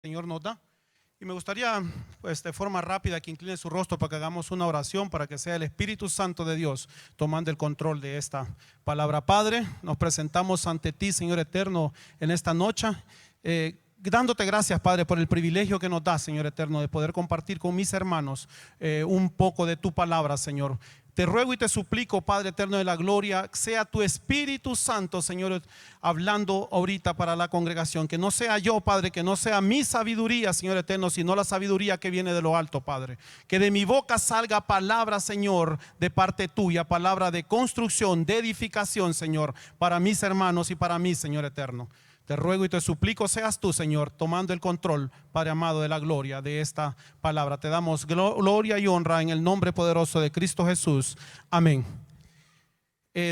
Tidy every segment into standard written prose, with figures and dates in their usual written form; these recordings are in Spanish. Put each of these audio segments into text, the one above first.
Señor nos da. Y me gustaría, pues, de forma rápida que incline su rostro para que hagamos una oración para que sea el Espíritu Santo de Dios tomando el control de esta palabra. Padre, nos presentamos ante ti, Señor eterno, en esta noche, dándote gracias, Padre, por el privilegio que nos da, Señor eterno, de poder compartir con mis hermanos un poco de tu palabra, Señor. Te ruego y te suplico, Padre eterno de la gloria, sea tu Espíritu Santo, Señor, hablando ahorita para la congregación. Que no sea yo, Padre, que no sea mi sabiduría, Señor eterno, sino la sabiduría que viene de lo alto, Padre. Que de mi boca salga palabra, Señor, de parte tuya, palabra de construcción, de edificación, Señor, para mis hermanos y para mí, Señor eterno. Te ruego y te suplico seas tú, Señor, tomando el control, Padre amado, de la gloria de esta palabra. Te damos gloria y honra en el nombre poderoso de Cristo Jesús. Amén.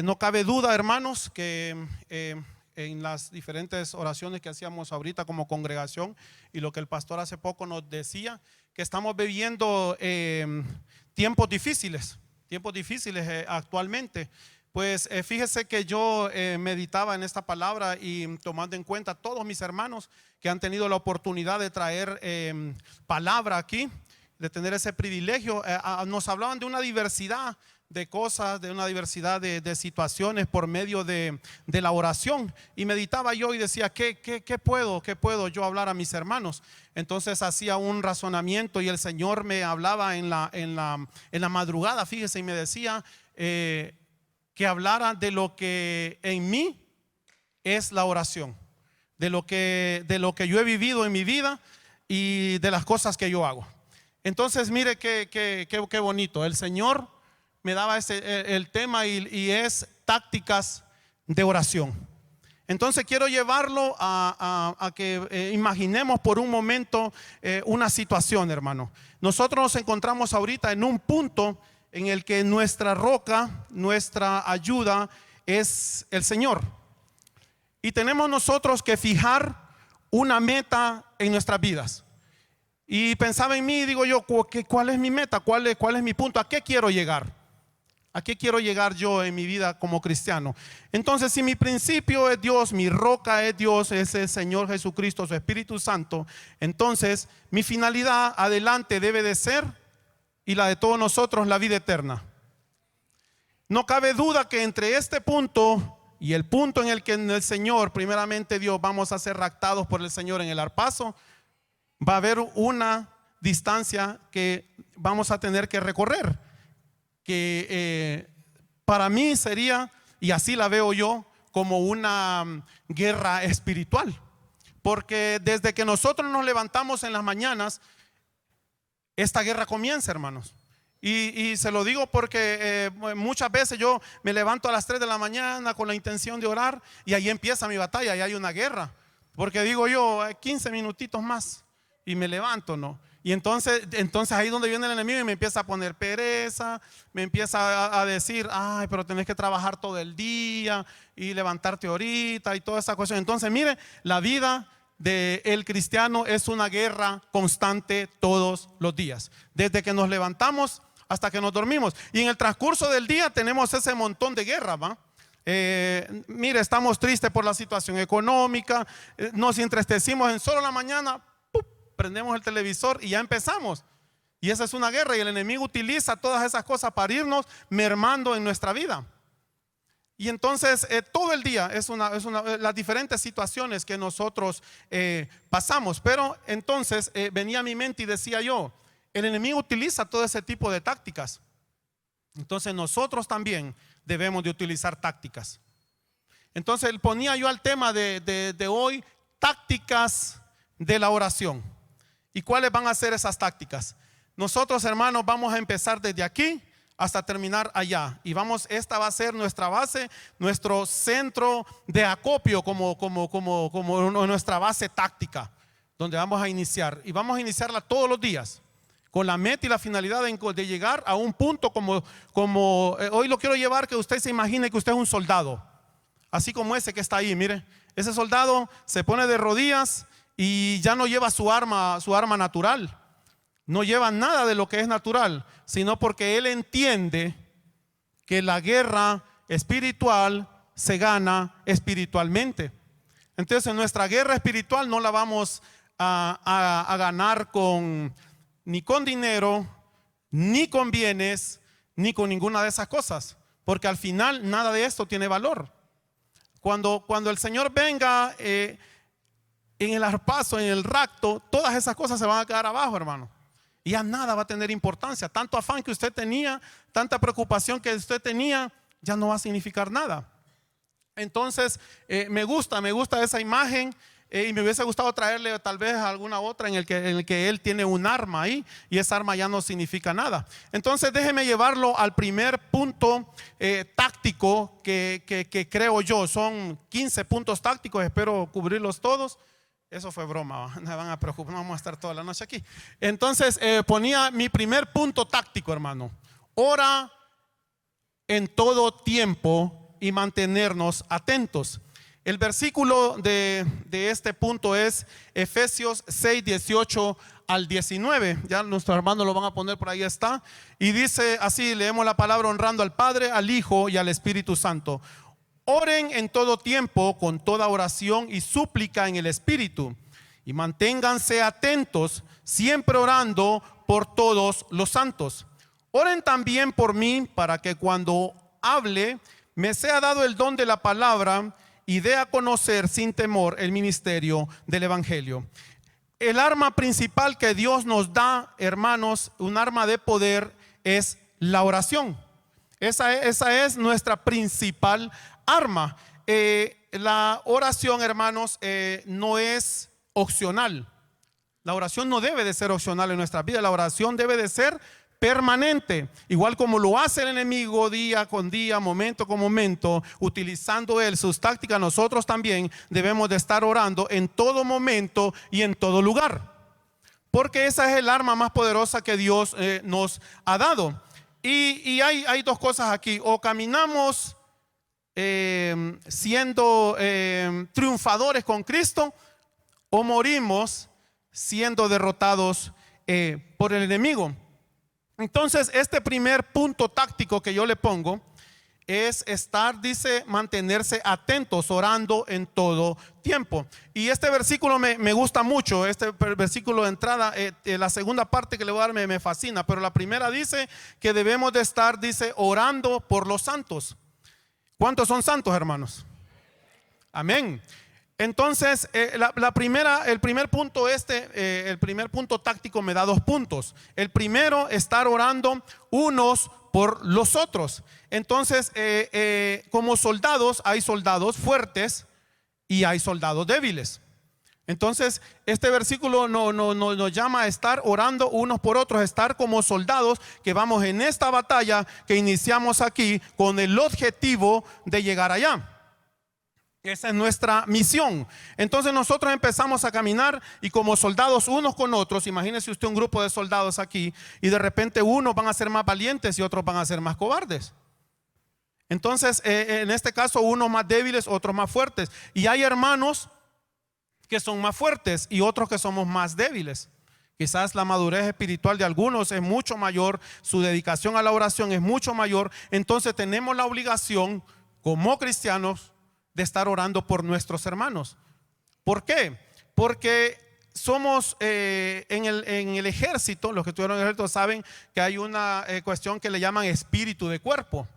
No cabe duda, hermanos, que en las diferentes oraciones que hacíamos ahorita como congregación y lo que el pastor hace poco nos decía, que estamos viviendo tiempos difíciles actualmente. Pues fíjese que yo meditaba en esta palabra y tomando en cuenta a todos mis hermanos que han tenido la oportunidad de traer palabra aquí, de tener ese privilegio, nos hablaban de una diversidad de cosas, de una diversidad de situaciones por medio de la oración. Y meditaba yo y decía, ¿qué puedo yo hablar a mis hermanos? Entonces hacía un razonamiento y el Señor me hablaba en la madrugada, fíjese, y me decía que hablara de lo que en mí es la oración, de lo que yo he vivido en mi vida y de las cosas que yo hago. Entonces mire qué bonito, el Señor me daba el tema y es tácticas de oración. Entonces quiero llevarlo a que imaginemos por un momento una situación, hermano. Nosotros nos encontramos ahorita en un punto en el que nuestra roca, nuestra ayuda es el Señor. Y tenemos nosotros que fijar una meta en nuestras vidas. Y pensaba en mí y digo yo, ¿cuál es mi meta? ¿Cuál es mi punto? ¿A qué quiero llegar? ¿A qué quiero llegar yo en mi vida como cristiano? Entonces, si mi principio es Dios, mi roca es Dios, es el Señor Jesucristo, su Espíritu Santo, entonces mi finalidad adelante debe de ser, y la de todos nosotros, la vida eterna. No cabe duda que entre este punto y el punto en el que en el Señor, primeramente Dios, vamos a ser raptados por el Señor en el arpazo, va a haber una distancia que vamos a tener que recorrer, que para mí sería, y así la veo yo, como una guerra espiritual. Porque desde que nosotros nos levantamos en las mañanas, esta guerra comienza, hermanos. Y se lo digo porque muchas veces yo me levanto a las 3 de la mañana con la intención de orar y ahí empieza mi batalla, y hay una guerra. Porque digo yo, 15 minutitos más y me levanto, ¿no? Y entonces ahí es donde viene el enemigo y me empieza a poner pereza, me empieza a decir, ay, pero tenés que trabajar todo el día y levantarte ahorita y toda esa cuestión. Entonces, mire, la vida del cristiano es una guerra constante todos los días, desde que nos levantamos hasta que nos dormimos. Y en el transcurso del día tenemos ese montón de guerra, ¿va? Mire, estamos tristes por la situación económica, nos entristecimos en solo la mañana, ¡pup!, prendemos el televisor y ya empezamos. Y esa es una guerra, y el enemigo utiliza todas esas cosas para irnos mermando en nuestra vida. Y entonces todo el día es las diferentes situaciones que nosotros pasamos. Pero entonces venía a mi mente y decía yo, el enemigo utiliza todo ese tipo de tácticas. Entonces nosotros también debemos de utilizar tácticas. Entonces ponía yo al tema de hoy, tácticas de la oración. ¿Y cuáles van a ser esas tácticas? Nosotros, hermanos, vamos a empezar desde aquí hasta terminar allá, y esta va a ser nuestra base, nuestro centro de acopio, como nuestra base táctica, donde vamos a iniciar, y vamos a iniciarla todos los días con la meta y la finalidad de llegar a un punto como hoy lo quiero llevar, que usted se imagine que usted es un soldado, así como ese que está ahí. Mire, ese soldado se pone de rodillas y ya no lleva su arma natural. No lleva nada de lo que es natural, sino porque él entiende que la guerra espiritual se gana espiritualmente. Entonces nuestra guerra espiritual no la vamos a ganar ni con dinero, ni con bienes, ni con ninguna de esas cosas, porque al final nada de esto tiene valor. Cuando el Señor venga en el arpazo, en el rapto, todas esas cosas se van a quedar abajo, hermano. Y ya nada va a tener importancia. Tanto afán que usted tenía, tanta preocupación que usted tenía, ya no va a significar nada. Entonces, me gusta esa imagen. Y me hubiese gustado traerle tal vez alguna otra en el que él tiene un arma ahí, y esa arma ya no significa nada. Entonces déjeme llevarlo al primer punto táctico que creo yo. Son 15 puntos tácticos, espero cubrirlos todos. Eso fue broma, no van a preocupar, no vamos a estar toda la noche aquí. Entonces ponía mi primer punto táctico, hermano: ora en todo tiempo y mantenernos atentos. El versículo de este punto es Efesios 6, 18 al 19. Ya nuestros hermanos lo van a poner, por ahí está. Y dice así, leemos la palabra: honrando al Padre, al Hijo y al Espíritu Santo. Oren en todo tiempo con toda oración y súplica en el Espíritu. Y manténganse atentos, siempre orando por todos los santos. Oren también por mí, para que cuando hable me sea dado el don de la palabra y dé a conocer sin temor el ministerio del Evangelio. El arma principal que Dios nos da, hermanos, un arma de poder, es la oración. Esa es nuestra principal arma. La oración, hermanos, no es opcional. La oración no debe de ser opcional en nuestra vida. La oración debe de ser permanente, igual como lo hace el enemigo día con día, momento con momento, utilizando él sus tácticas. Nosotros también debemos de estar orando en todo momento y en todo lugar, porque esa es el arma más poderosa que Dios nos ha dado. Y hay dos cosas aquí: o caminamos siendo triunfadores con Cristo, o morimos siendo derrotados por el enemigo. Entonces, este primer punto táctico que yo le pongo es mantenerse atentos, orando en todo tiempo. Y este versículo me gusta mucho. Este versículo de entrada, la segunda parte que le voy a dar me fascina, pero la primera dice que debemos de estar, orando por los santos. ¿Cuántos son santos, hermanos? Amén. Entonces, el primer punto táctico me da 2 puntos. El primero, estar orando unos por los otros. Entonces, como soldados, hay soldados fuertes y hay soldados débiles. Entonces, este versículo nos llama a estar orando unos por otros, estar como soldados que vamos en esta batalla que iniciamos aquí con el objetivo de llegar allá. Esa es nuestra misión. Entonces nosotros empezamos a caminar y como soldados unos con otros. Imagínese usted un grupo de soldados aquí y de repente unos van a ser más valientes y otros van a ser más cobardes. Entonces en este caso unos más débiles, otros más fuertes. Y hay hermanos que son más fuertes y otros que somos más débiles. Quizás la madurez espiritual de algunos es mucho mayor, su dedicación a la oración es mucho mayor. Entonces tenemos la obligación como cristianos de estar orando por nuestros hermanos. ¿Por qué? Porque somos en el ejército, los que estuvieron en el ejército saben que hay una cuestión que le llaman espíritu de cuerpo.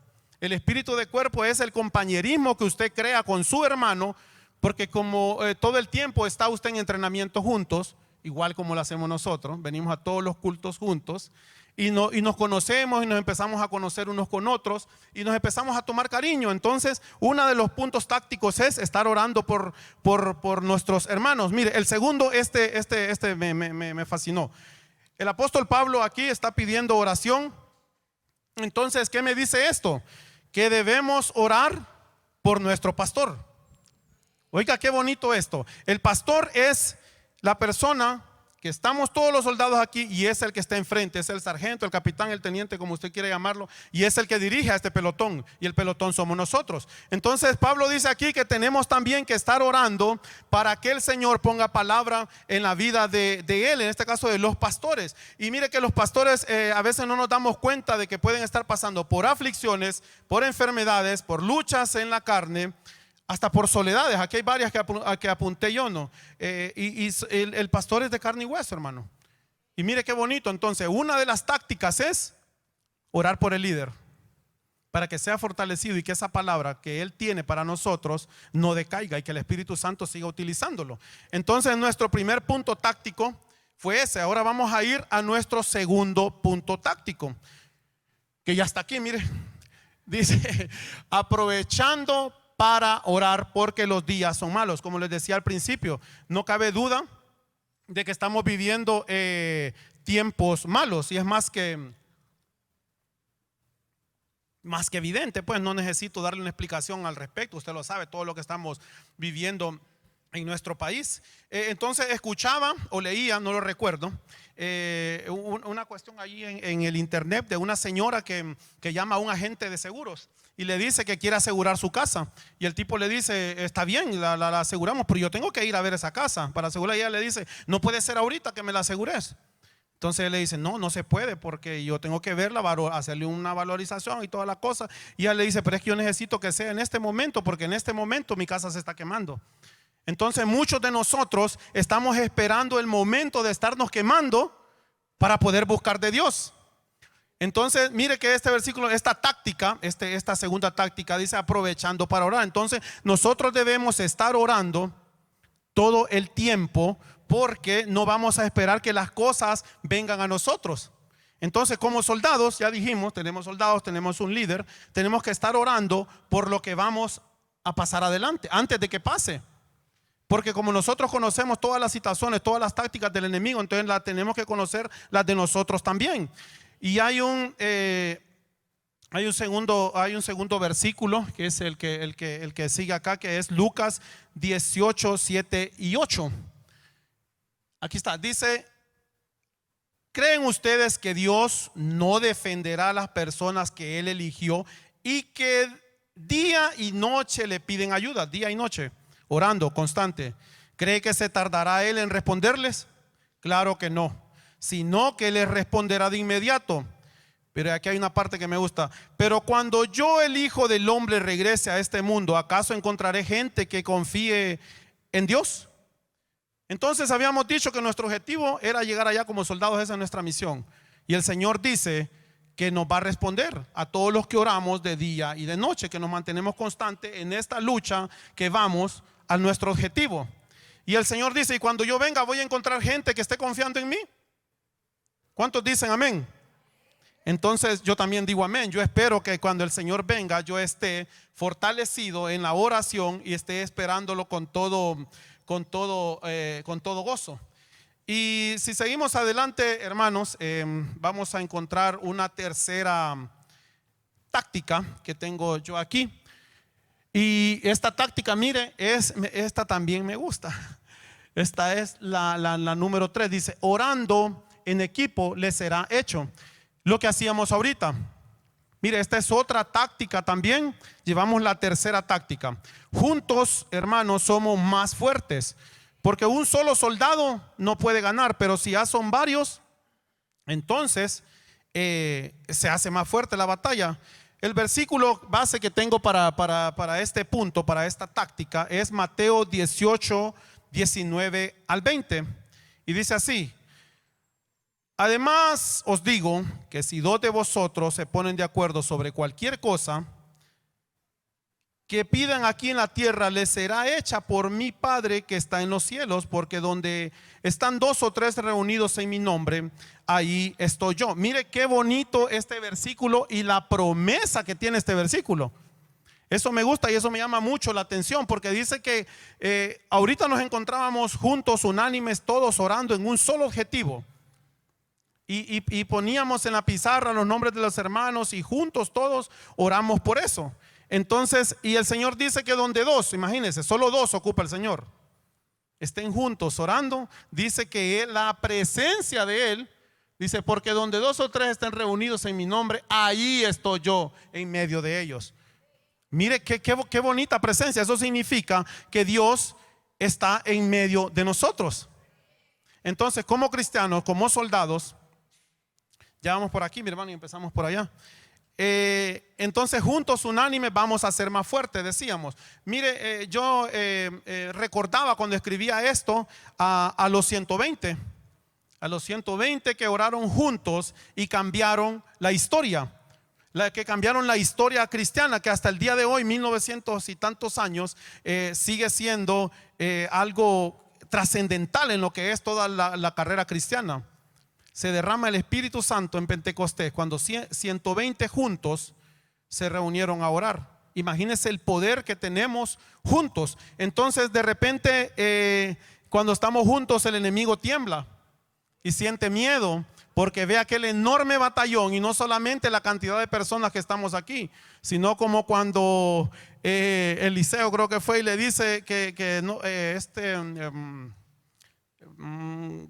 El espíritu de cuerpo es el compañerismo que usted crea con su hermano, porque como todo el tiempo está usted en entrenamiento juntos, igual como lo hacemos nosotros, venimos a todos los cultos juntos. Y nos conocemos y nos empezamos a conocer unos con otros y nos empezamos a tomar cariño. Entonces, uno de los puntos tácticos es estar orando por nuestros hermanos. Mire, el segundo, me fascinó. El apóstol Pablo aquí está pidiendo oración. Entonces, ¿qué me dice esto? Que debemos orar por nuestro pastor. Oiga, qué bonito esto. El pastor es la persona que estamos todos los soldados aquí y es el que está enfrente, es el sargento, el capitán, el teniente, como usted quiera llamarlo, y es el que dirige a este pelotón, y el pelotón somos nosotros. Entonces Pablo dice aquí que tenemos también que estar orando para que el Señor ponga palabra en la vida de él, en este caso de los pastores. Y mire que los pastores a veces no nos damos cuenta de que pueden estar pasando por aflicciones, por enfermedades, por luchas en la carne. hasta por soledades. Aquí hay varias que apunté yo, ¿no? El pastor es de carne y hueso, hermano. Y mire qué bonito. Entonces, una de las tácticas es orar por el líder, para que sea fortalecido y que esa palabra que Él tiene para nosotros no decaiga y que el Espíritu Santo siga utilizándolo. Entonces, nuestro primer punto táctico fue ese. Ahora vamos a ir a nuestro segundo punto táctico, que ya está aquí, mire. Dice, aprovechando para orar porque los días son malos. Como les decía al principio, no cabe duda de que estamos viviendo tiempos malos, y es más que evidente, pues no necesito darle una explicación al respecto. Usted lo sabe, todo lo que estamos viviendo en nuestro país. Entonces escuchaba o leía, no lo recuerdo, una cuestión allí en el internet de una señora que llama a un agente de seguros y le dice que quiere asegurar su casa, y el tipo le dice, está bien, la aseguramos, pero yo tengo que ir a ver esa casa para asegurar. Y ella le dice, no puede ser ahorita que me la asegures. Entonces él le dice, no se puede porque yo tengo que verla, hacerle una valorización y toda la cosa. Y ella le dice, pero es que yo necesito que sea en este momento, porque en este momento mi casa se está quemando. Entonces muchos de nosotros estamos esperando el momento de estarnos quemando para poder buscar de Dios. Entonces mire que este versículo, esta táctica, esta segunda táctica dice aprovechando para orar. Entonces nosotros debemos estar orando todo el tiempo, porque no vamos a esperar que las cosas vengan a nosotros. Entonces, como soldados, ya dijimos, tenemos soldados, tenemos un líder, tenemos que estar orando por lo que vamos a pasar adelante, antes de que pase. Porque como nosotros conocemos todas las situaciones, todas las tácticas del enemigo, entonces tenemos que conocer las de nosotros también. Y hay un segundo versículo, que es el que sigue acá, que es Lucas 18, 7 y 8. Aquí está, dice, ¿creen ustedes que Dios no defenderá a las personas que Él eligió y que día y noche le piden ayuda, día y noche, orando constante? ¿Cree que se tardará Él en responderles? Claro que no, sino que les responderá de inmediato. Pero aquí hay una parte que me gusta. Pero cuando yo, el Hijo del Hombre, regrese a este mundo, ¿acaso encontraré gente que confíe en Dios? Entonces habíamos dicho que nuestro objetivo era llegar allá como soldados. Esa es nuestra misión. Y el Señor dice que nos va a responder a todos los que oramos de día y de noche, que nos mantenemos constantes en esta lucha, que vamos a nuestro objetivo. Y el Señor dice, y cuando yo venga voy a encontrar gente que esté confiando en mí. ¿Cuántos dicen amén? Entonces yo también digo amén. Yo espero que cuando el Señor venga yo esté fortalecido en la oración y esté esperándolo con todo gozo. Y si seguimos adelante, hermanos, vamos a encontrar una tercera táctica que tengo yo aquí. Y esta táctica, mire, esta también me gusta. Esta es la número 3. Dice, orando en equipo les será hecho. Lo que hacíamos ahorita. Mire, esta es otra táctica también. Llevamos la tercera táctica. Juntos, hermanos, somos más fuertes. Porque un solo soldado no puede ganar, pero si ya son varios, entonces se hace más fuerte la batalla. El versículo base que tengo para este punto, para esta táctica, es Mateo 18, 19 al 20. Y dice así: además os digo que si dos de vosotros se ponen de acuerdo sobre cualquier cosa que pidan aquí en la tierra, les será hecha por mi Padre que está en los cielos, porque donde están 2 o 3 reunidos en mi nombre, ahí estoy yo. Mire qué bonito este versículo y la promesa que tiene este versículo. Eso me gusta y eso me llama mucho la atención, porque dice que ahorita nos encontrábamos juntos, unánimes, todos orando en un solo objetivo. Y poníamos en la pizarra los nombres de los hermanos y juntos todos oramos por eso. Entonces, y el Señor dice que donde dos, imagínense, solo dos ocupa el Señor, estén juntos orando, dice que la presencia de Él, dice, porque donde 2 o 3 estén reunidos en mi nombre, ahí estoy yo en medio de ellos. Mire qué bonita presencia. Eso significa que Dios está en medio de nosotros. Entonces, como cristianos, como soldados, ya vamos por aquí, mi hermano, y empezamos por allá. entonces juntos, unánimes, vamos a ser más fuertes, decíamos. Mire, yo recordaba cuando escribía esto a los 120. A los 120 que oraron juntos y cambiaron la historia. Que cambiaron la historia cristiana, que hasta el día de hoy, 1900 y tantos años, sigue siendo algo trascendental en lo que es toda la carrera cristiana. Se derrama el Espíritu Santo en Pentecostés cuando 120 juntos se reunieron a orar. Imagínense el poder que tenemos juntos. Entonces de repente cuando estamos juntos el enemigo tiembla y siente miedo, porque ve aquel enorme batallón, y no solamente la cantidad de personas que estamos aquí, sino como cuando Eliseo, creo que fue, y le dice que no,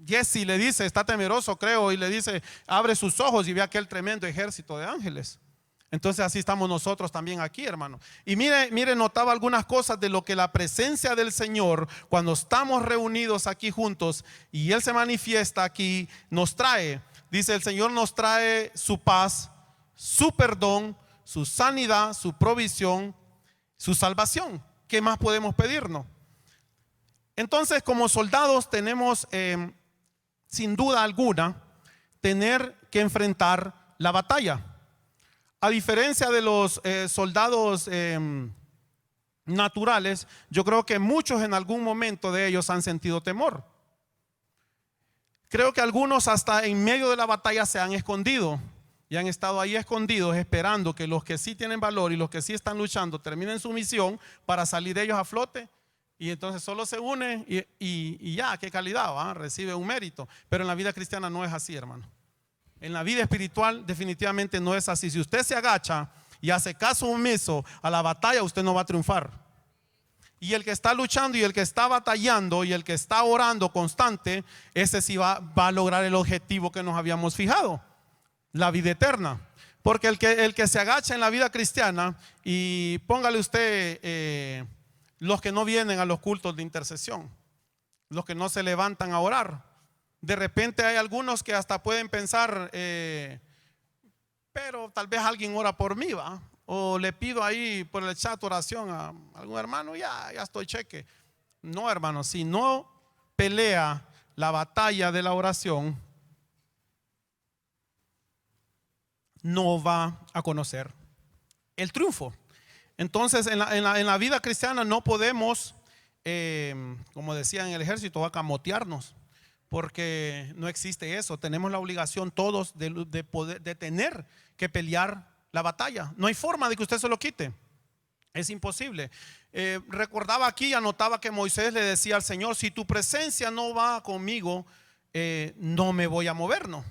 Jesse le dice, está temeroso, creo, y le dice, abre sus ojos y ve aquel tremendo ejército de ángeles. Entonces así estamos nosotros también aquí, hermano. Y mire, notaba algunas cosas de lo que la presencia del Señor, cuando estamos reunidos aquí juntos y Él se manifiesta aquí, nos trae. Dice, el Señor nos trae su paz, su perdón, su sanidad, su provisión, su salvación. ¿Qué más podemos pedirnos? Entonces, como soldados tenemos, sin duda alguna, tener que enfrentar la batalla. A diferencia de los soldados naturales, yo creo que muchos en algún momento de ellos han sentido temor. Creo que algunos hasta en medio de la batalla se han escondido y han estado ahí escondidos esperando que los que sí tienen valor y los que sí están luchando terminen su misión para salir ellos a flote. Y entonces solo se unen y ya, qué calidad, ¿va? Recibe un mérito. Pero en la vida cristiana no es así, hermano. En la vida espiritual definitivamente no es así. Si usted se agacha y hace caso omiso a la batalla, usted no va a triunfar. Y el que está luchando y el que está batallando y el que está orando constante, ese sí va a lograr el objetivo que nos habíamos fijado, la vida eterna. Porque el que se agacha en la vida cristiana, y póngale usted los que no vienen a los cultos de intercesión, los que no se levantan a orar. De repente hay algunos que hasta pueden pensar, pero tal vez alguien ora por mí, ¿va? O le pido ahí por el chat oración a algún hermano, ya estoy cheque. No, hermano, si no pelea la batalla de la oración, no va a conocer el triunfo. Entonces en la vida cristiana no podemos, como decía en el ejército, a camotearnos, porque no existe eso. Tenemos la obligación todos de tener que pelear la batalla. No hay forma de que usted se lo quite, es imposible. Recordaba aquí, anotaba que Moisés le decía al Señor, si tu presencia no va conmigo, no me voy a mover, ¿no?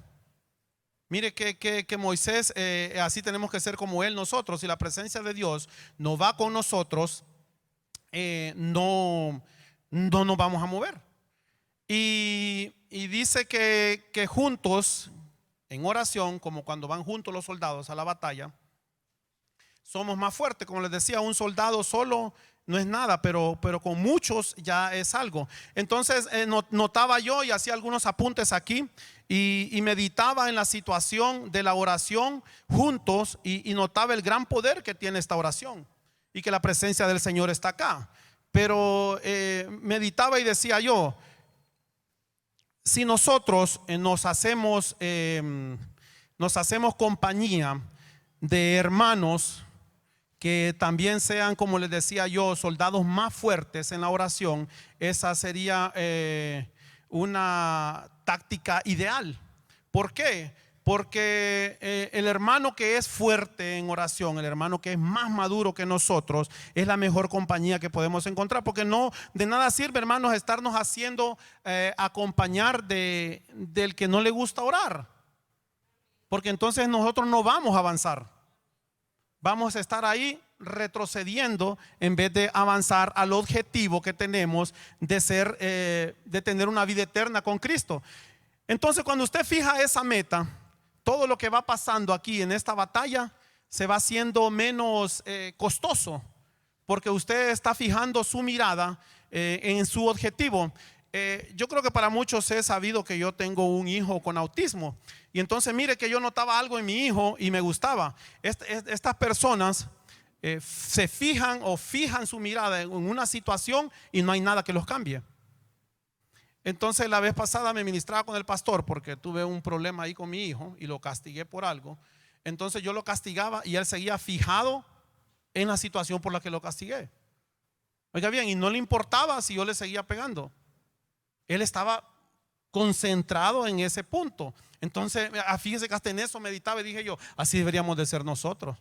Mire que Moisés, así tenemos que ser como él nosotros. Si la presencia de Dios no va con nosotros, no nos vamos a mover. Y dice que juntos, en oración, como cuando van juntos los soldados a la batalla, somos más fuertes. Como les decía, un soldado solo no es nada, pero con muchos ya es algo. Entonces notaba yo y hacía algunos apuntes aquí y meditaba en la situación de la oración juntos y notaba el gran poder que tiene esta oración y que la presencia del Señor está acá. Pero meditaba y decía yo, si nosotros nos hacemos compañía de hermanos que también sean, como les decía yo, soldados más fuertes en la oración, esa sería una táctica ideal. ¿Por qué? Porque el hermano que es fuerte en oración, el hermano que es más maduro que nosotros, es la mejor compañía que podemos encontrar. Porque no de nada sirve, hermanos, estarnos haciendo acompañar del que no le gusta orar, porque entonces nosotros no vamos a avanzar. Vamos a estar ahí retrocediendo en vez de avanzar al objetivo que tenemos de tener una vida eterna con Cristo. Entonces, cuando usted fija esa meta, todo lo que va pasando aquí en esta batalla se va haciendo menos costoso, porque usted está fijando su mirada en su objetivo. yo creo que para muchos es sabido que yo tengo un hijo con autismo. Y entonces mire que yo notaba algo en mi hijo y me gustaba. Estas personas se fijan su mirada en una situación y no hay nada que los cambie. Entonces la vez pasada me ministraba con el pastor porque tuve un problema ahí con mi hijo y lo castigué por algo. Entonces yo lo castigaba y él seguía fijado en la situación por la que lo castigué. Oiga bien, y no le importaba si yo le seguía pegando. Él estaba concentrado en ese punto. Entonces fíjese que hasta en eso meditaba y dije yo, así deberíamos de ser nosotros.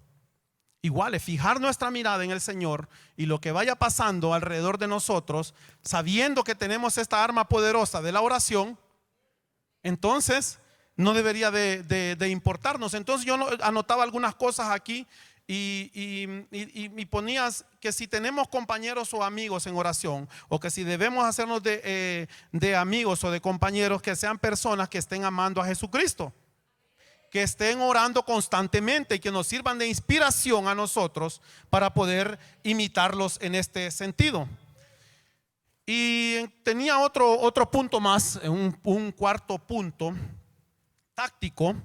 Igual es fijar nuestra mirada en el Señor y lo que vaya pasando alrededor de nosotros, sabiendo que tenemos esta arma poderosa de la oración, entonces no debería de importarnos. Entonces yo anotaba algunas cosas aquí y ponías que si tenemos compañeros o amigos en oración, o que si debemos hacernos de amigos o de compañeros, que sean personas que estén amando a Jesucristo, que estén orando constantemente y que nos sirvan de inspiración a nosotros para poder imitarlos en este sentido. Y tenía otro punto más, un cuarto punto táctico,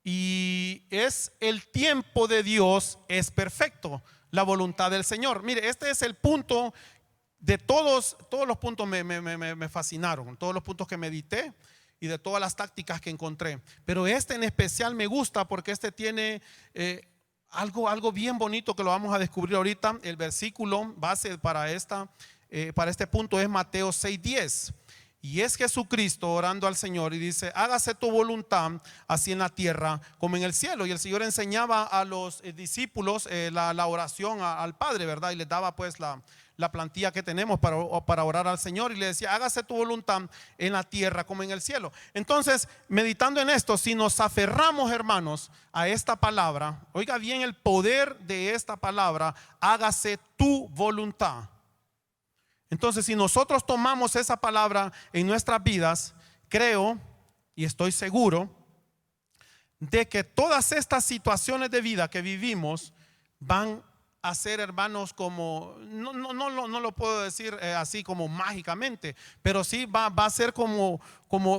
y es: el tiempo de Dios es perfecto, la voluntad del Señor. Mire, este es el punto de todos los puntos me fascinaron, todos los puntos que medité y de todas las tácticas que encontré, pero este en especial me gusta porque este tiene algo bien bonito que lo vamos a descubrir ahorita. El versículo base para este punto es Mateo 6:10, y es Jesucristo orando al Señor y dice: hágase tu voluntad así en la tierra como en el cielo. Y el Señor enseñaba a los discípulos la oración al Padre, ¿verdad? Y les daba pues la plantilla que tenemos para orar al Señor, y le decía: hágase tu voluntad en la tierra como en el cielo. Entonces, meditando en esto, si nos aferramos, hermanos, a esta palabra, oiga bien el poder de esta palabra: hágase tu voluntad. Entonces, si nosotros tomamos esa palabra en nuestras vidas, creo y estoy seguro de que todas estas situaciones de vida que vivimos van a ser, hermanos, como no lo puedo decir así como mágicamente, pero sí va a ser como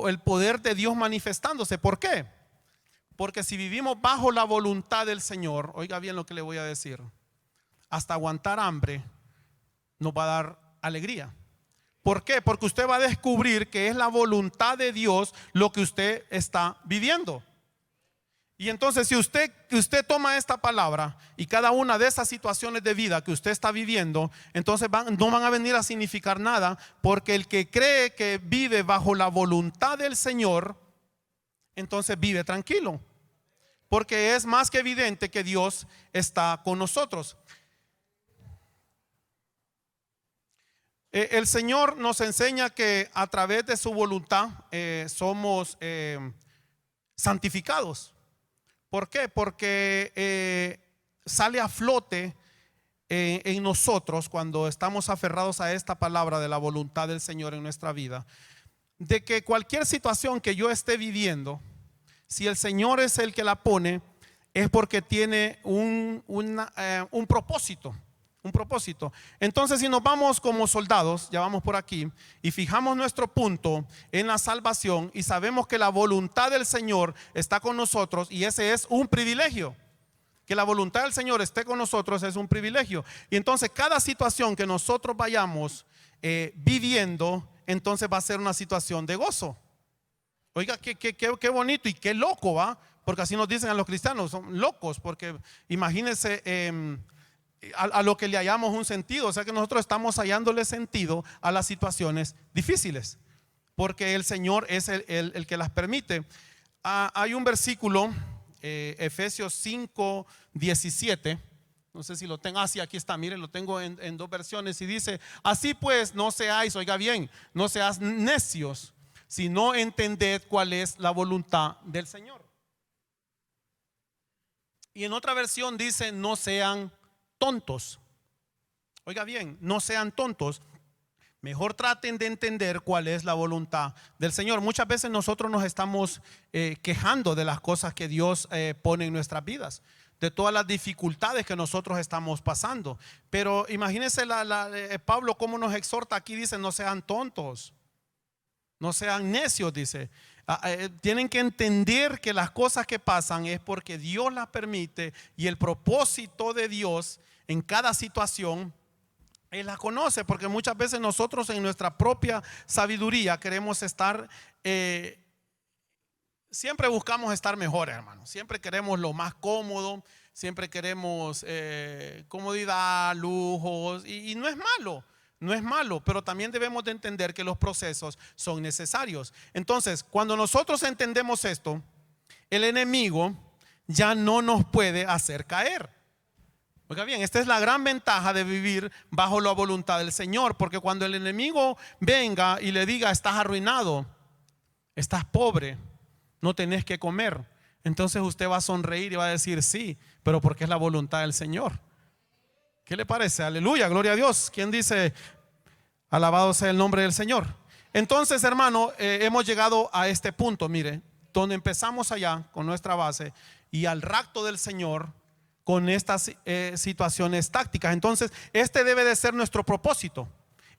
el poder de Dios manifestándose. ¿Por qué? Porque si vivimos bajo la voluntad del Señor, oiga bien lo que le voy a decir, hasta aguantar hambre nos va a dar alegría. ¿Por qué? Porque usted va a descubrir que es la voluntad de Dios lo que usted está viviendo. Y entonces, si usted toma esta palabra y cada una de esas situaciones de vida que usted está viviendo, entonces no van a venir a significar nada, porque el que cree que vive bajo la voluntad del Señor, entonces vive tranquilo, porque es más que evidente que Dios está con nosotros. El Señor nos enseña que a través de su voluntad somos santificados. ¿Por qué? Porque sale a flote en nosotros, cuando estamos aferrados a esta palabra de la voluntad del Señor en nuestra vida, de que cualquier situación que yo esté viviendo, si el Señor es el que la pone, es porque tiene un propósito. Un propósito. Entonces, si nos vamos como soldados, ya vamos por aquí, y fijamos nuestro punto en la salvación y sabemos que la voluntad del Señor está con nosotros, y ese es un privilegio. Que la voluntad del Señor esté con nosotros es un privilegio. Y entonces cada situación que nosotros vayamos viviendo, entonces va a ser una situación de gozo. Oiga, qué bonito y qué loco, ¿va? Porque así nos dicen a los cristianos: son locos, porque imagínense a lo que le hallamos un sentido. O sea que nosotros estamos hallándole sentido a las situaciones difíciles, porque el Señor es el que las permite. Hay un versículo, Efesios 5:17, no sé si lo tengo, sí, aquí está, miren, lo tengo en dos versiones, y dice: así pues no seáis, oiga bien, no seas necios, sino entended cuál es la voluntad del Señor. Y en otra versión dice: no sean tontos. Oiga bien, no sean tontos, mejor traten de entender cuál es la voluntad del Señor. Muchas veces nosotros nos estamos quejando de las cosas que Dios pone en nuestras vidas, de todas las dificultades que nosotros estamos pasando. Pero imagínense Pablo cómo nos exhorta aquí, dice: no sean tontos. No sean necios, dice. Tienen que entender que las cosas que pasan es porque Dios las permite, y el propósito de Dios en cada situación Él la conoce, porque muchas veces nosotros en nuestra propia sabiduría queremos estar, siempre buscamos estar mejores, hermanos. Siempre queremos lo más cómodo, siempre queremos comodidad, lujos, y no es malo. No es malo, pero también debemos de entender que los procesos son necesarios. Entonces, cuando nosotros entendemos esto, el enemigo ya no nos puede hacer caer. Oiga bien, esta es la gran ventaja de vivir bajo la voluntad del Señor, porque cuando el enemigo venga y le diga: estás arruinado, estás pobre, no tenés que comer, entonces usted va a sonreír y va a decir: sí, pero porque es la voluntad del Señor. ¿Qué le parece? Aleluya, gloria a Dios. ¿Quién dice alabado sea el nombre del Señor? Entonces, hermano, hemos llegado a este punto, mire, donde empezamos allá con nuestra base y al rapto del Señor con estas situaciones tácticas. Entonces, este debe de ser nuestro propósito.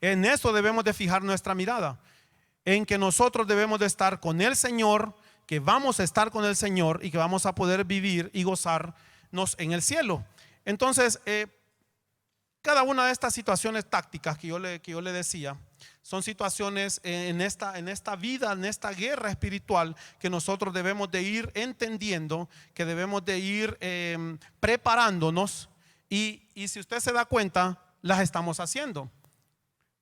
En eso debemos de fijar nuestra mirada, en que nosotros debemos de estar con el Señor, que vamos a estar con el Señor y que vamos a poder vivir y gozarnos en el cielo. Entonces, cada una de estas situaciones tácticas que yo le decía, son situaciones en esta vida, en esta guerra espiritual, que nosotros debemos de ir entendiendo, que debemos de ir preparándonos, y si usted se da cuenta, las estamos haciendo.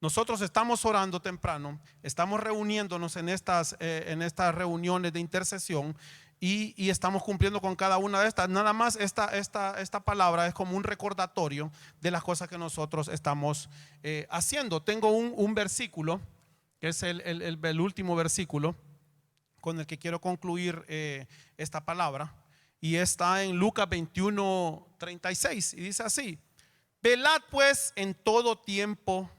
Nosotros estamos orando temprano, estamos reuniéndonos en estas reuniones de intercesión, y estamos cumpliendo con cada una de estas. Nada más esta palabra es como un recordatorio de las cosas que nosotros estamos haciendo. Tengo un versículo, que es el último versículo con el que quiero concluir esta palabra, y está en Lucas 21:36, y dice así: velad pues en todo tiempo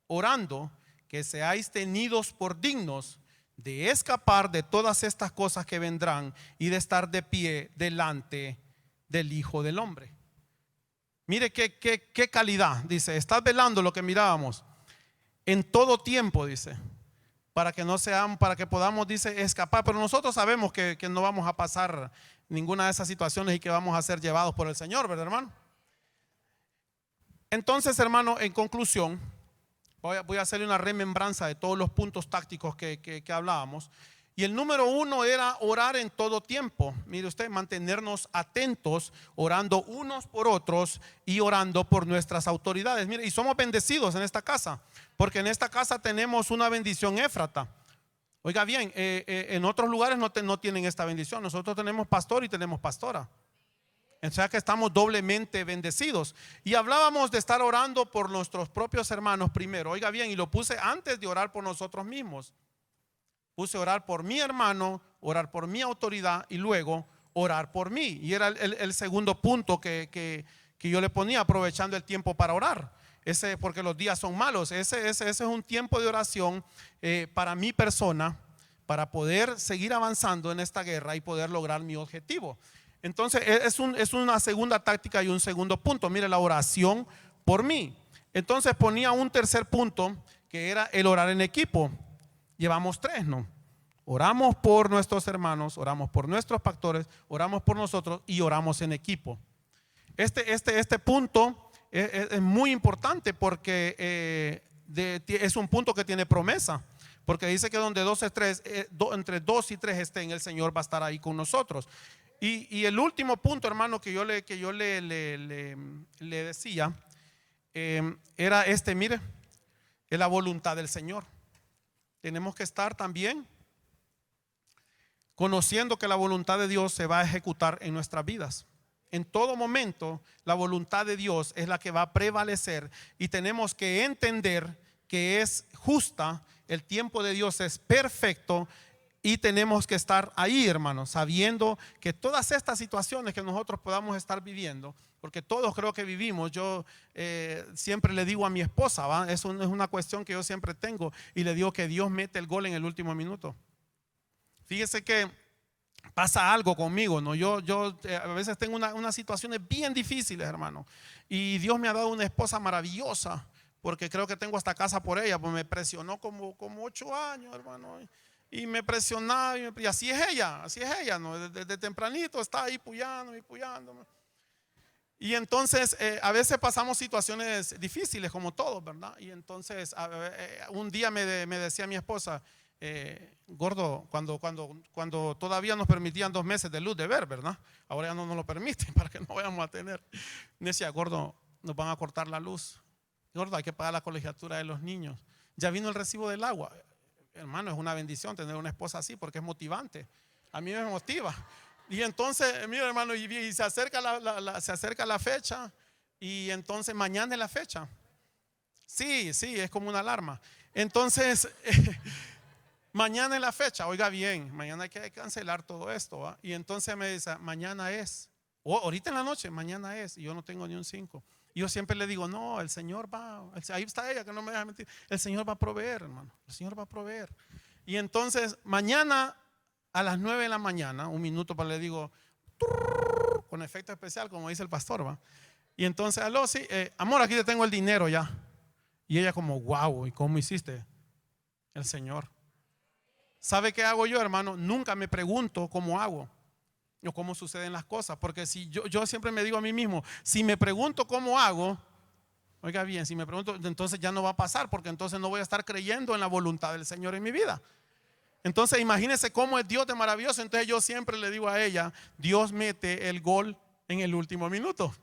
orando, que seáis tenidos por dignos de escapar de todas estas cosas que vendrán y de estar de pie delante del Hijo del Hombre. Mire qué calidad. Dice: estás velando, lo que mirábamos, en todo tiempo, dice, para que podamos, dice, escapar. Pero nosotros sabemos que no vamos a pasar ninguna de esas situaciones y que vamos a ser llevados por el Señor, ¿verdad, hermano? Entonces, hermano, en conclusión, voy a hacerle una remembranza de todos los puntos tácticos que hablábamos. Y el número 1 era orar en todo tiempo. Mire usted, mantenernos atentos, orando unos por otros y orando por nuestras autoridades. Mire, y somos bendecidos en esta casa, porque en esta casa tenemos una bendición éfrata. Oiga bien, en otros lugares no tienen esta bendición. Nosotros tenemos pastor y tenemos pastora. O sea que estamos doblemente bendecidos. Y hablábamos de estar orando por nuestros propios hermanos primero. Oiga bien, y lo puse antes de orar por nosotros mismos. Puse orar por mi hermano, orar por mi autoridad, y luego orar por mí. Y era el segundo punto que yo le ponía, aprovechando el tiempo para orar. Porque los días son malos. Ese es un tiempo de oración para mi persona, para poder seguir avanzando en esta guerra y poder lograr mi objetivo. Entonces es una segunda táctica y un segundo punto. Mire, la oración por mí. Entonces ponía un tercer punto, que era el orar en equipo. Llevamos 3, ¿no? Oramos por nuestros hermanos, oramos por nuestros pastores, oramos por nosotros y oramos en equipo. Este punto es muy importante, porque es un punto que tiene promesa. Porque dice que donde entre 2 y 3 estén, el Señor va a estar ahí con nosotros. Y el último punto, hermano, que yo le decía, era mire, es la voluntad del Señor. Tenemos que estar también conociendo que la voluntad de Dios se va a ejecutar en nuestras vidas. En todo momento, la voluntad de Dios es la que va a prevalecer, y tenemos que entender que es justa. El tiempo de Dios es perfecto. Y tenemos que estar ahí, hermanos, sabiendo que todas estas situaciones que nosotros podamos estar viviendo, porque todos creo que vivimos. Yo siempre le digo a mi esposa, ¿va? Es una cuestión que yo siempre tengo, y le digo que Dios mete el gol en el último minuto. Fíjese que pasa algo conmigo, ¿no? Yo a veces tengo unas situaciones bien difíciles, hermano, y Dios me ha dado una esposa maravillosa, porque creo que tengo hasta casa por ella, pues me presionó como 8 años, hermano. Y me presionaba, y así es ella, ¿no? Desde tempranito está ahí puyando y puyándome. Y entonces a veces pasamos situaciones difíciles como todos, ¿verdad? Y entonces un día me decía mi esposa, gordo, cuando todavía nos permitían 2 meses de luz de ver, ¿verdad? Ahora ya no nos lo permiten para que no vayamos a tener. Me decía, gordo, nos van a cortar la luz. Gordo, hay que pagar la colegiatura de los niños. Ya vino el recibo del agua. Hermano, es una bendición tener una esposa así porque es motivante. A mí me motiva. Y entonces, mira, hermano, y se acerca se acerca la fecha. Y entonces mañana es la fecha. Sí, es como una alarma. Entonces mañana es la fecha. Oiga bien, mañana hay que cancelar todo esto, ¿va? Y entonces me dice, mañana es, o ahorita en la noche, mañana es. Y yo no tengo ni un 5. Y yo siempre le digo, no, el Señor va. Ahí está ella, que no me deja mentir. El Señor va a proveer, hermano. El Señor va a proveer. Y entonces mañana a las 9 de la mañana, un minuto para le digo, con efecto especial, como dice el pastor, ¿va? Y entonces, aló, sí, amor, aquí te tengo el dinero ya. Y ella como, wow, ¿y cómo hiciste? El Señor. ¿Sabe qué hago yo, hermano? Nunca me pregunto cómo hago o cómo suceden las cosas, porque si yo siempre me digo a mí mismo, si me pregunto cómo hago, oiga bien, si me pregunto, entonces ya no va a pasar, porque entonces no voy a estar creyendo en la voluntad del Señor en mi vida. Entonces imagínense cómo es Dios de maravilloso. Entonces yo siempre le digo a ella, Dios mete el gol en el último minuto.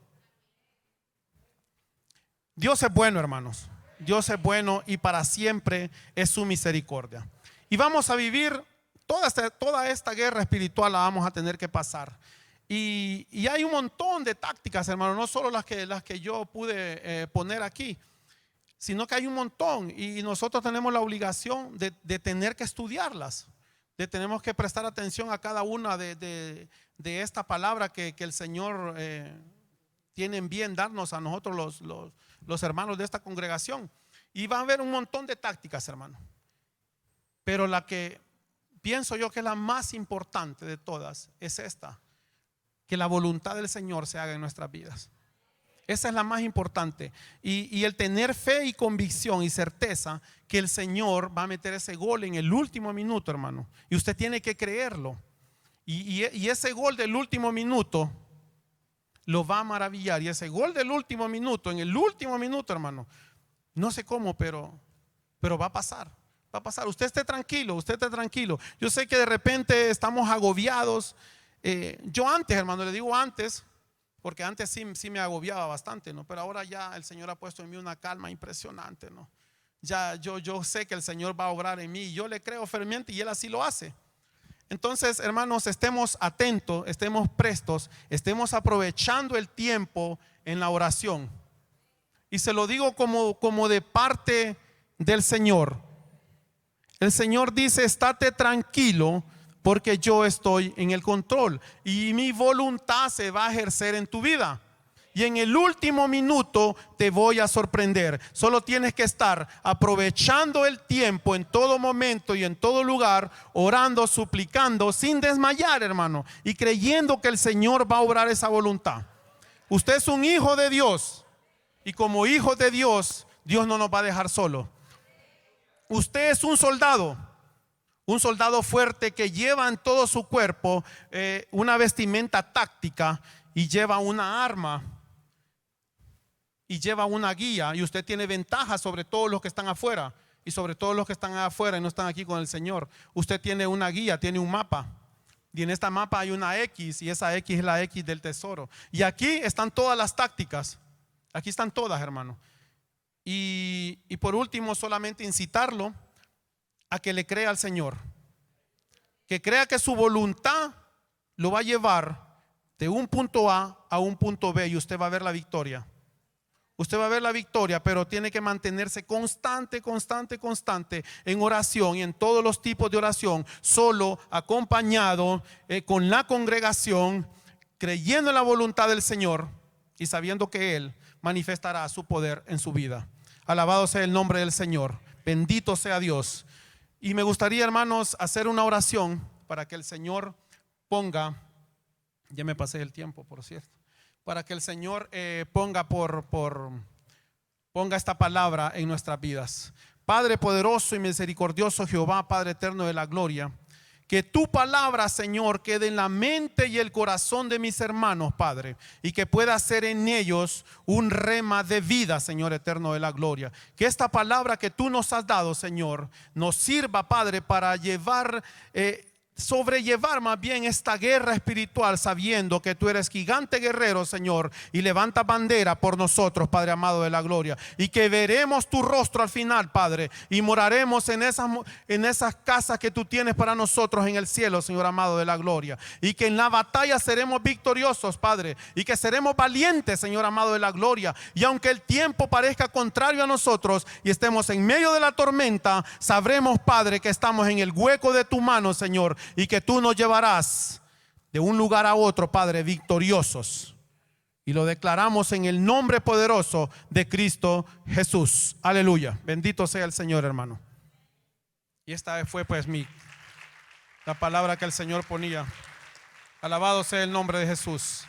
Dios es bueno, hermanos. Dios es bueno y para siempre es su misericordia. Y vamos a vivir toda esta guerra espiritual, la vamos a tener que pasar. Y hay un montón de tácticas, hermano, no solo las que yo pude poner aquí, sino que hay un montón y nosotros tenemos la obligación de tener que estudiarlas, tenemos que prestar atención a cada una de esta palabra que el Señor tiene en bien darnos a nosotros los hermanos de esta congregación. Y va a haber un montón de tácticas, hermano, pero la que pienso yo que es la más importante de todas es esta: que la voluntad del Señor se haga en nuestras vidas. Esa es la más importante. Y el tener fe y convicción y certeza que el Señor va a meter ese gol en el último minuto, hermano. Y usted tiene que creerlo. Y ese gol del último minuto lo va a maravillar. Y ese gol del último minuto, en el último minuto, hermano, no sé cómo, pero va a pasar. Va a pasar. Usted esté tranquilo, usted esté tranquilo. Yo sé que de repente estamos agobiados. Yo antes, hermano, le digo antes, porque antes sí me agobiaba bastante, ¿no? Pero ahora ya el Señor ha puesto en mí una calma impresionante, ¿no? Ya yo sé que el Señor va a obrar en mí y yo le creo firmemente y Él así lo hace. Entonces, hermanos, estemos atentos, estemos prestos, estemos aprovechando el tiempo en la oración. Y se lo digo como de parte del Señor. El Señor dice, estate tranquilo porque yo estoy en el control y mi voluntad se va a ejercer en tu vida. Y en el último minuto te voy a sorprender. Solo tienes que estar aprovechando el tiempo en todo momento y en todo lugar, orando, suplicando, sin desmayar, hermano, y creyendo que el Señor va a obrar esa voluntad. Usted es un hijo de Dios y como hijo de Dios, Dios no nos va a dejar solo. Usted es un soldado fuerte que lleva en todo su cuerpo una vestimenta táctica y lleva una arma y lleva una guía, y usted tiene ventaja sobre todos los que están afuera y sobre todos los que están afuera y no están aquí con el Señor. Usted tiene una guía, tiene un mapa, y en esta mapa hay una X, y esa X es la X del tesoro. Y aquí están todas las tácticas, aquí están todas, hermano. Y por último, solamente incitarlo a que le crea al Señor, que crea que su voluntad lo va a llevar de un punto A a un punto B y usted va a ver la victoria. Usted va a ver la victoria, pero tiene que mantenerse constante en oración y en todos los tipos de oración, solo, acompañado, con la congregación, creyendo en la voluntad del Señor y sabiendo que Él manifestará su poder en su vida. Alabado sea el nombre del Señor, bendito sea Dios. Y me gustaría, hermanos, hacer una oración para que el Señor ponga, ya me pasé el tiempo, por cierto, para que el Señor ponga por ponga esta palabra en nuestras vidas. Padre poderoso y misericordioso Jehová, Padre eterno de la gloria, que tu palabra, Señor, quede en la mente y el corazón de mis hermanos, Padre, y que pueda ser en ellos un rema de vida, Señor eterno de la gloria. Que esta palabra que tú nos has dado, Señor, nos sirva, Padre, para sobrellevar más bien esta guerra espiritual, sabiendo que tú eres gigante guerrero, Señor, y levanta bandera por nosotros, Padre amado de la gloria, y que veremos tu rostro al final, Padre, y moraremos en esas casas que tú tienes para nosotros en el cielo, Señor amado de la gloria, y que en la batalla seremos victoriosos, Padre, y que seremos valientes, Señor amado de la gloria, y aunque el tiempo parezca contrario a nosotros y estemos en medio de la tormenta, sabremos, Padre, que estamos en el hueco de tu mano, Señor, y que tú nos llevarás de un lugar a otro, Padre, victoriosos. Y lo declaramos en el nombre poderoso de Cristo Jesús. Aleluya. Bendito sea el Señor, hermano. Y esta fue pues la palabra que el Señor ponía. Alabado sea el nombre de Jesús.